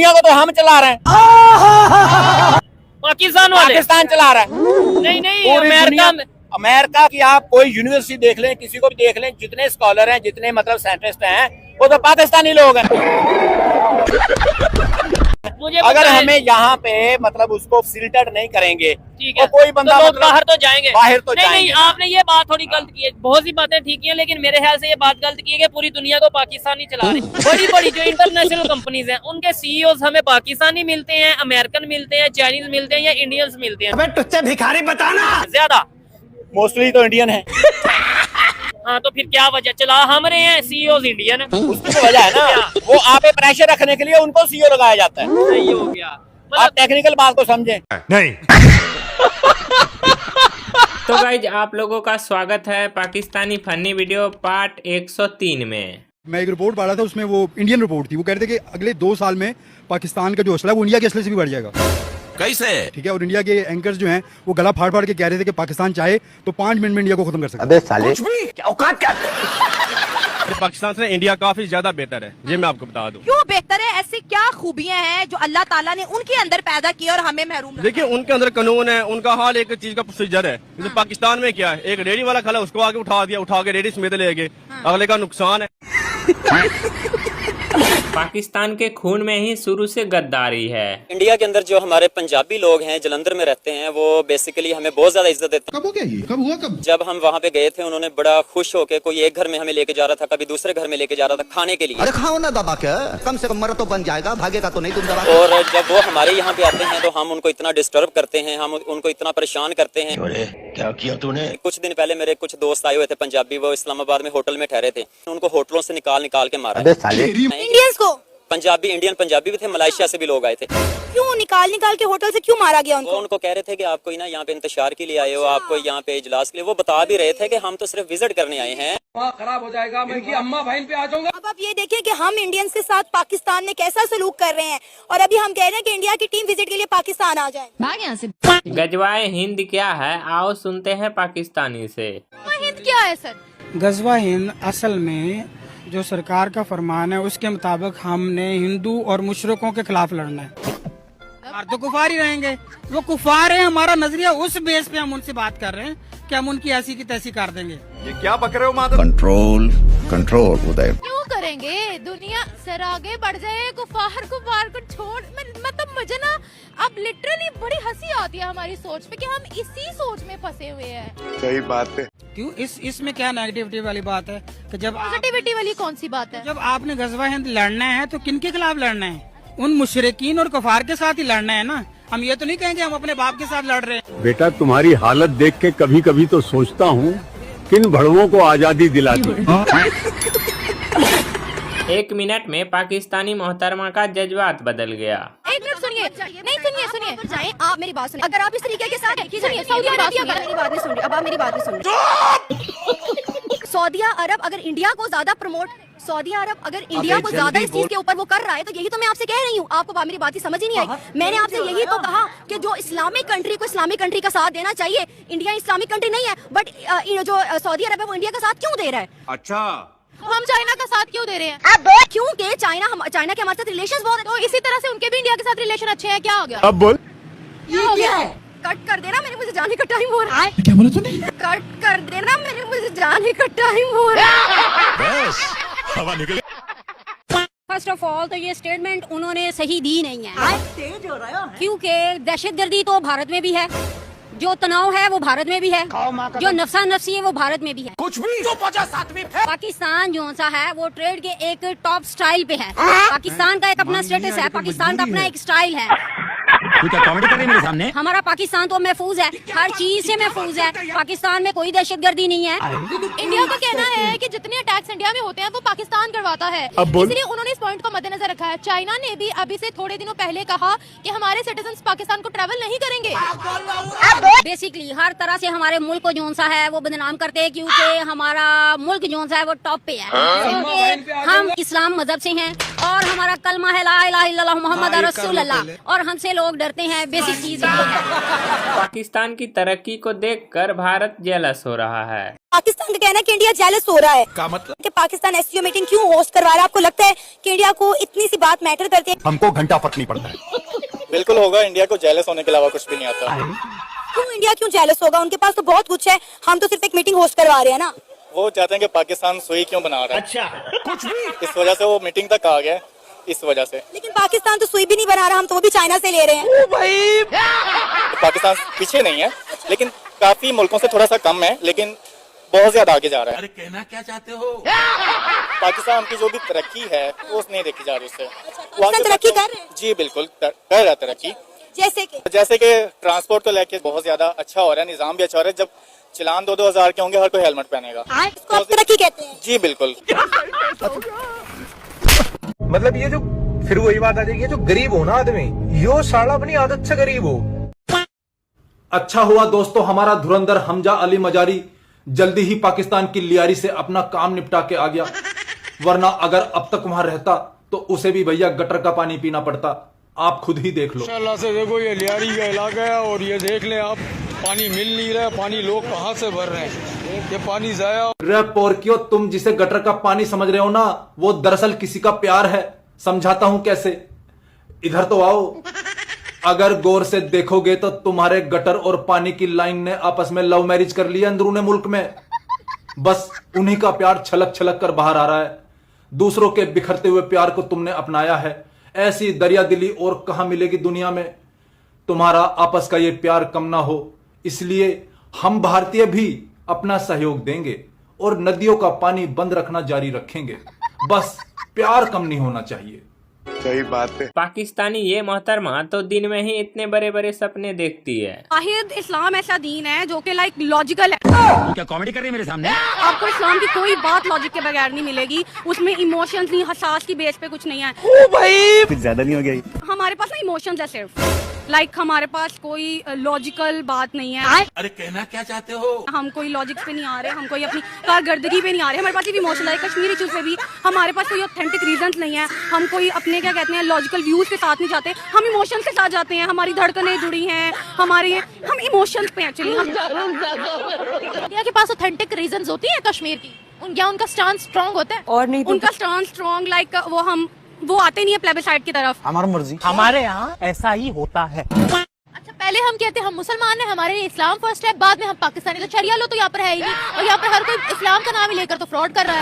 दुनिया को तो हम चला रहे हैं, पाकिस्तान चला रहा है। नहीं, अमेरिका की आप कोई यूनिवर्सिटी देख लें, किसी को भी देख लें, जितने स्कॉलर हैं, जितने मतलब साइंटिस्ट हैं, वो तो पाकिस्तानी लोग हैं। अगर हमें यहाँ पे मतलब उसको फिल्टर नहीं करेंगे, ठीक है, तो कोई बंदा तो मतलब बाहर तो जाएंगे, नहीं, आपने ये बात थोड़ी गलत की है। बहुत सी बातें ठीक है, लेकिन मेरे ख्याल से ये बात गलत की है कि पूरी दुनिया को पाकिस्तानी चला रहे। बड़ी बड़ी जो इंटरनेशनल कंपनीज हैं, उनके सीईओज हमें पाकिस्तानी मिलते हैं, अमेरिकन मिलते हैं, चाइनीज मिलते हैं या इंडियंस मिलते हैं। तुझसे भिखारी बताना, ज्यादा मोस्टली तो इंडियन है। हाँ, तो फिर क्या वजह, चला हम रहे हैं, सीईओ इंडियन है, उसकी तो वजह है ना, वो आप पे प्रेशर रखने के लिए उनको सीईओ लगाया जाता है। सही हो गया, आप टेक्निकल बात को समझे नहीं। तो गाइज, आप लोगों का स्वागत है पाकिस्तानी फनी वीडियो पार्ट 103 में। मैं एक रिपोर्ट पढ़ रहा था, उसमें वो इंडियन रिपोर्ट थी। वो कह रहे थे कि अगले 2 साल में पाकिस्तान का जो असला है वो इंडिया के असले से भी बढ़ जाएगा। कैसे? ठीक है, और इंडिया के एंकर्स जो हैं वो गला फाड़ फाड़ के कह रहे थे कि पाकिस्तान चाहे तो 5 मिनट में इंडिया को खत्म कर सकता है। अबे साले, क्या औकात क्या? पाकिस्तान से इंडिया काफी ज्यादा बेहतर है, ये मैं आपको बता दूं। क्यों बेहतर है? ऐसी क्या खूबियां हैं जो अल्लाह ताला ने उनके अंदर पैदा की और हमें महरूम रखा? देखिए, उनके अंदर कानून है, उनका हाल एक चीज का प्रोसीजर है। जैसे पाकिस्तान में क्या है, एक रेडी वाला खड़ा उसको आगे उठा दिया, उठा के रेडी समेत ले गए, अगले का नुकसान है। पाकिस्तान के खून में ही शुरू से गद्दारी है। इंडिया के अंदर जो हमारे पंजाबी लोग हैं, जलंधर में रहते हैं, वो बेसिकली हमें बहुत ज्यादा इज्जत देते हैं। कब हो गया ये? कब हुआ? कब? जब हम वहाँ पे गए थे, उन्होंने बड़ा खुश होके, कोई एक घर में हमें लेके जा रहा था, कभी दूसरे घर में लेके जा रहा था खाने के लिए। अरे खाओ ना दबा के, कम से कम मर तो बन जाएगा, भागेगा तो नहीं तुम दबा। और जब वो हमारे यहाँ पे आते हैं तो हम उनको इतना डिस्टर्ब करते हैं, हम उनको इतना परेशान करते हैं। क्या किया तूने? कुछ दिन पहले मेरे कुछ दोस्त आए हुए थे पंजाबी, वो इस्लामाबाद में होटल में ठहरे थे, उनको होटलों से निकाल के मारा। इंडियंस को? पंजाबी, इंडियन पंजाबी भी थे, मलेशिया से भी लोग आए थे। क्यों निकाल के होटल से क्यों मारा गया उनको? वो उनको कह रहे थे कि आप कोई ना यहाँ पे इंतशार के लिए आए हो, आपको यहाँ पे इजलास के लिए। वो बता भी रहे थे कि हम तो सिर्फ विजिट करने आए हैं। खराब हो जाएगा, मैं की अम्मा बहन पे आ जाऊंगा। अब आप ये देखिए कि हम इंडियंस के साथ पाकिस्तान ने कैसा सलूक कर रहे हैं, और अभी हम कह रहे हैं कि इंडिया की टीम विजिट के लिए पाकिस्तान आ जाए। भाग यहाँ से। गजवाए हिंद क्या है, आओ सुनते हैं पाकिस्तानी से। हिंद क्या है सर? गजवा हिंद असल में जो सरकार का फरमान है उसके मुताबिक हमने हिंदू और मुशरिकों के खिलाफ लड़ना है। और तो कुफार ही रहेंगे, वो कुफार है, हमारा नजरिया उस बेस पे हम उनसे बात कर रहे हैं कि हम उनकी ऐसी की तैसी कर देंगे। ये क्या बक रहे हो माता? कंट्रोल कंट्रोल उदय। क्यों करेंगे? दुनिया सर आगे बढ़ जाए, कुफार को छोड़। मतलब मुझे ना अब लिटरली बड़ी हंसी आती है हमारी सोच पे कि हम इसी सोच में फंसे हुए हैं। सही बात है। क्यों इसमें क्या नेगेटिविटी वाली बात है कि जब पॉजिटिविटी वाली कौन सी बात है? जब आपने गजवा हिंद लड़ना है तो किनके खिलाफ लड़ना है? उन मुशरिकीन और कुफार के साथ ही लड़ना है ना। हम ये तो नहीं कहेंगे हम अपने बाप के साथ लड़ रहे हैं। बेटा, तुम्हारी हालत देख के कभी कभी तो सोचता हूँ किन भड़वों को आजादी दिलाती। 1 मिनट में पाकिस्तानी मोहतरमा का जज्बात बदल गया। एक मिनट सुनिए, नहीं सुनिए, आप मेरी बात सुनिए। अगर आप इस तरीके के साथ सऊदी अरब मेरी बात नहीं सुन रही, अब आप मेरी बात नहीं सुन रही। सऊदी अरब अगर इंडिया को ज्यादा प्रमोट, सऊदी अरब अगर इंडिया को ज्यादा इस चीज के ऊपर वो कर रहा है, तो यही तो मैं आपसे कह रही हूँ। आपको मेरी बात ही समझ ही नहीं आई। मैंने आपसे यही तो कहा कि जो इस्लामिक कंट्री को इस्लामिक कंट्री का साथ देना चाहिए। इंडिया इस्लामिक कंट्री नहीं है, बट जो सऊदी अरब है वो इंडिया का साथ क्यों दे रहा है? अच्छा, हम चाइना का साथ क्यों दे रहे हैं? क्योंकि चाइना के हमारे साथ रिलेशंस बहुत, तो इसी तरह से उनके भी इंडिया के साथ रिलेशन अच्छे हैं। क्या हो गया? अब बोल। क्या हो गया? कट कर देना, मेरे मुझे जाने का टाइम हो रहा है। क्या बोला तूने? कट कर देना, मेरे मुझे जाने का टाइम हो रहा है। हवा निकल। फर्स्ट ऑफ ऑल तो ये स्टेटमेंट उन्होंने सही दी नहीं है, क्योंकि दहशतगर्दी तो भारत में भी है, जो तनाव है वो भारत में भी है, जो नफसा नफसी है वो भारत में भी है। कुछ भी जो 50-7 पाकिस्तान जो सा है वो ट्रेड के एक टॉप स्टाइल पे है। पाकिस्तान का एक अपना स्टेटस है, पाकिस्तान का अपना एक स्टाइल है। तू क्या कॉमेडी कर रही है मेरे सामने? हमारा पाकिस्तान तो महफूज है, हर चीज से महफूज है। पाकिस्तान में कोई दहशतगर्दी नहीं है। इंडिया का कहना है कि जितने अटैक्स इंडिया में होते हैं वो पाकिस्तान करवाता है, इसलिए उन्होंने इस पॉइंट को मद्देनजर रखा है। चाइना ने भी अभी से थोड़े दिनों पहले कहा कि हमारे सिटीजन्स पाकिस्तान को ट्रैवल नहीं करेंगे। बेसिकली हर तरह से हमारे मुल्क को जोन सा है वो बदनाम करते हैं, क्योंकि हमारा मुल्क जोन सा है वो टॉप पे है। हम इस्लाम मजहब से हैं और हमारा कलमा है ला इलाहा इल्लल्लाह मुहम्मद रसूलुल्लाह, और हमसे लोग डरते हैं। बेसिक चीज पाकिस्तान की तरक्की को देखकर भारत जेलस हो रहा है। पाकिस्तान का कहना है कि इंडिया जेलस हो रहा है। क्या मतलब? कि पाकिस्तान एससीओ मीटिंग क्यों होस्ट करवा रहा है? आपको लगता है कि इंडिया को इतनी सी बात मैटर करती है? हमको घंटा फर्क नहीं पड़ता है। बिल्कुल होगा, इंडिया को जेलस होने के अलावा कुछ भी नहीं आता। क्यों इंडिया क्यों जेलस होगा? उनके पास तो बहुत कुछ है, हम तो सिर्फ एक मीटिंग होस्ट करवा रहे हैं ना। वो चाहते हैं कि पाकिस्तान सुई क्यों बना रहा है। अच्छा, कुछ भी इस वजह से वो मीटिंग तक आ गया, इस वजह से। लेकिन पाकिस्तान तो सुई भी नहीं बना रहा, हम तो वो भी चाइना से ले रहे हैं। भाई पाकिस्तान पीछे नहीं है, लेकिन काफी मुल्कों से थोड़ा सा कम है, लेकिन बहुत ज्यादा आगे जा रहा है। अरे कहना क्या चाहते हो? पाकिस्तान की जो भी तरक्की है वो नहीं देखी जा रही उससे। पाकिस्तान तरक्की कर रहे हैं? जी बिल्कुल कर रहा है तरक्की। जैसे कि ट्रांसपोर्ट को लेके बहुत ज्यादा अच्छा हो रहा है, निजाम भी अच्छा हो रहा है। जब चलान 2-2 हजार के होंगे, हर कोई हेलमेट पहनेगा। इसको आप तरक्की कहते हैं? जी बिल्कुल। मतलब ये जो फिर वही बात आ जाएगी, जो गरीब हो ना आदमी, यो साला अपनी आदत से गरीब हो। अच्छा हुआ दोस्तों हमारा धुरंधर हमजा अली मजारी जल्दी ही पाकिस्तान की लियारी से अपना काम निपटा के आ गया, वरना अगर अब तक वहां रहता तो उसे भी भैया गटर का पानी पीना पड़ता। आप खुद ही देख लो। अल्लाह से देखो, ये लियारी का इलाका है और ये देख लें आप, पानी मिल नहीं रहा है, पानी लोग कहाँ से भर रहे हैं, ये पानी जाया। रे पोरकियो, तुम जिसे गटर का पानी समझ रहे हो ना, वो दरअसल किसी का प्यार है। समझाता हूं कैसे, इधर तो आओ। अगर गौर से देखोगे तो तुम्हारे गटर और पानी की लाइन ने आपस में लव मैरिज कर लिया अंदरूने मुल्क में। बस उन्हीं का प्यार छलक छलक कर बाहर आ रहा है। दूसरों के बिखरते हुए प्यार को तुमने अपनाया है। ऐसी दरिया दिली और कहां मिलेगी दुनिया में। तुम्हारा आपस का ये प्यार कम ना हो, इसलिए हम भारतीय भी अपना सहयोग देंगे और नदियों का पानी बंद रखना जारी रखेंगे। बस प्यार कम नहीं होना चाहिए। सही बात है। पाकिस्तानी ये मोहतरमा तो दिन में ही इतने बड़े बड़े सपने देखती है। वाहिद इस्लाम ऐसा दीन है जो कि लाइक लॉजिकल है। क्या कॉमेडी कर रही है मेरे सामने? आपको इस्लाम की कोई बात लॉजिक के बगैर नहीं मिलेगी। उसमें इमोशंस नहीं, हसास की बेस पे कुछ नहीं है। ओ भाई कुछ ज्यादा नहीं हो गया? हमारे पास ना इमोशंस है सिर्फ, लाइक हमारे पास कोई लॉजिकल बात नहीं है। अरे कहना क्या चाहते हो? हम कोई लॉजिक पे नहीं आ रहे, हम कोई अपनी कारकर्दगी पे नहीं आ रहे। हमारे पास सिर्फ इमोशनल है। कश्मीरी इश्यूज पे भी हमारे पास कोई ऑथेंटिक रीजंस नहीं है। हम कोई अपने क्या कहते हैं लॉजिकल व्यूज के साथ नहीं जाते, हम इमोशंस के साथ जाते हैं। हमारी धड़कनें जुड़ी हैं, हम इमोशंस पे एक्चुअली। इंडिया के पास ऑथेंटिक रीजंस होती हैं कश्मीर की, क्या उनका स्टैंड स्ट्रांग होता है? और नहीं, उनका स्टैंड स्ट्रांग लाइक वो आते नहीं है प्लेबिसाइड की तरफ। हमारी मर्जी, हमारे यहाँ ऐसा ही होता है। अच्छा, पहले हम कहते हैं हम मुसलमान हैं, हमारे लिए इस्लाम फर्स्ट है, बाद में हम पाकिस्तानी। तो शरिया लो तो यहाँ पर है ही नहीं, और यहाँ पर हर कोई इस्लाम का नाम ही लेकर तो फ्रॉड कर रहा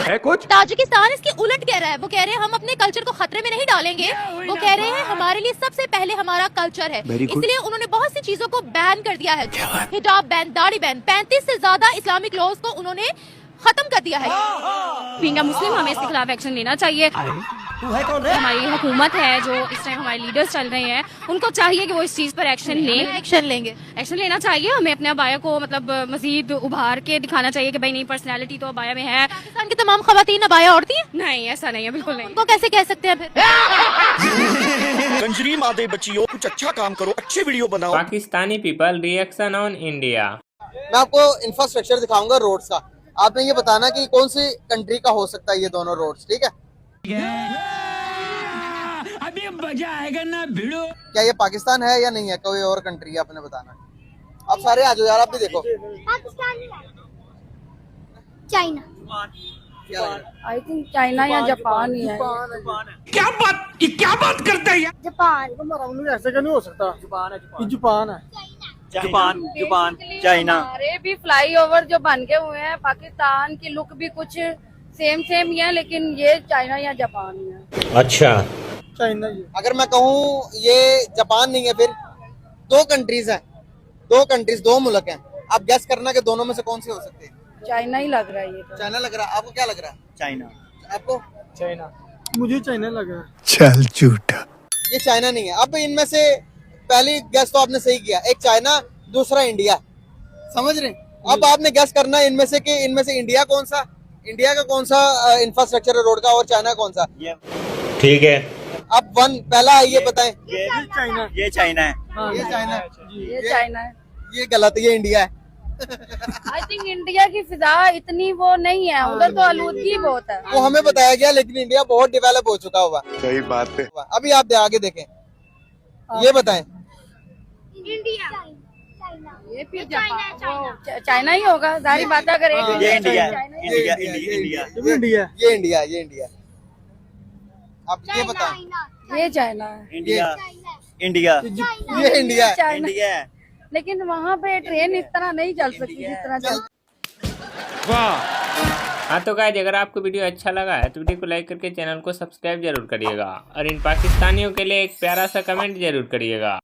है कुछ। ताजिकिस्तान इसके उलट कह रहा है। वो कह रहे हैं हम अपने कल्चर को खतरे में नहीं डालेंगे। वो कह रहे हैं हमारे लिए सबसे पहले हमारा कल्चर है, इसलिए उन्होंने बहुत सी चीजों को बैन कर दिया है। हिजाब बैन, दाढ़ी बैन, 35 से ज्यादा इस्लामिक लॉज को उन्होंने खत्म कर दिया है। बीइंग अ मुस्लिम हमें इसके खिलाफ एक्शन लेना चाहिए। हमारी हुकूमत है, जो इस टाइम हमारे लीडर्स चल रहे हैं, उनको चाहिए कि वो इस चीज पर एक्शन लें। एक्शन लेना चाहिए। हमें अपने अबाया को मतलब मजीद उभार के दिखाना चाहिए कि भाई नहीं, पर्सनैलिटी तो अबाया में है। पाकिस्तान की तमाम खवातीन अबाया ओढ़ती हैं? नहीं, ऐसा नहीं है, बिल्कुल नहीं। उनको कैसे कह सकते हैं फिर? कंजरी मादे बच्चियों, कुछ अच्छा काम करो, अच्छे वीडियो बनाओ। Pakistani people reaction on India. मैं आपको इंफ्रास्ट्रक्चर दिखाऊंगा रोड्स का, आपने ये बताना कि कौन सी कंट्री का हो सकता है ये दोनों रोड्स, ठीक है? अभी मजा आएगा ना भिड़ो। क्या ये पाकिस्तान है या नहीं है, कोई और कंट्री है, आपने बताना। आप सारे आ जाओ यार, आप भी देखो। चाइना, आई थिंक चाइना या जापान ही है। क्या बात करता है? जापान ऐसे का नहीं हो सकता। जापान है। Japan, China. हमारे भी फ्लाईओवर जो बन के हुए हैं, पाकिस्तान की लुक भी कुछ सेम ही है, लेकिन ये चाइना या जापान ही है। अच्छा, चाइना। अगर मैं कहूँ ये जापान नहीं है, फिर दो कंट्रीज हैं, दो मुल्क हैं, आप गेस करना कि दोनों में से कौन सी हो सकती है। चाइना ही लग रहा है ये तो। चाइना लग रहा है, आपको क्या लग रहा है? चाइना। आपको? चाइना। मुझे चाइना लग रहा है। चल झूठा। ये चाइना नहीं है। अब इनमें से पहली गैस तो आपने सही किया, एक चाइना, दूसरा इंडिया, समझ रहे? अब आपने गैस करना है इनमें से इंडिया का कौन सा इंफ्रास्ट्रक्चर है रोड का, और चाइना कौन सा। ठीक है, अब पहला ये बताएं। ये चाइना है। ये चाइना है। ये चाइना है। ये गलत, ये इंडिया है। आई थिंक इंडिया की फिजा इतनी वो नहीं है, उधर तो आलूदगी बहुत है। वो हमें बताया गया, लेकिन इंडिया बहुत डेवलप हो चुका हुआ। सही बात है। अभी आप आगे देखें, ये बताएं। ये फिर चाइना ही होगा, जाहिर बात है। अगर ये इंडिया ये इंडिया। आप ये बताओ। ये चाइना, इंडिया ये इंडिया। लेकिन वहाँ पे ट्रेन इस तरह नहीं चल सकती जिस तरह चल। हाँ तो गाइस, अगर आपको वीडियो अच्छा लगा है तो वीडियो को लाइक करके चैनल को सब्सक्राइब जरूर करिएगा और इन पाकिस्तानियों के लिए एक प्यारा सा कमेंट जरूर करिएगा।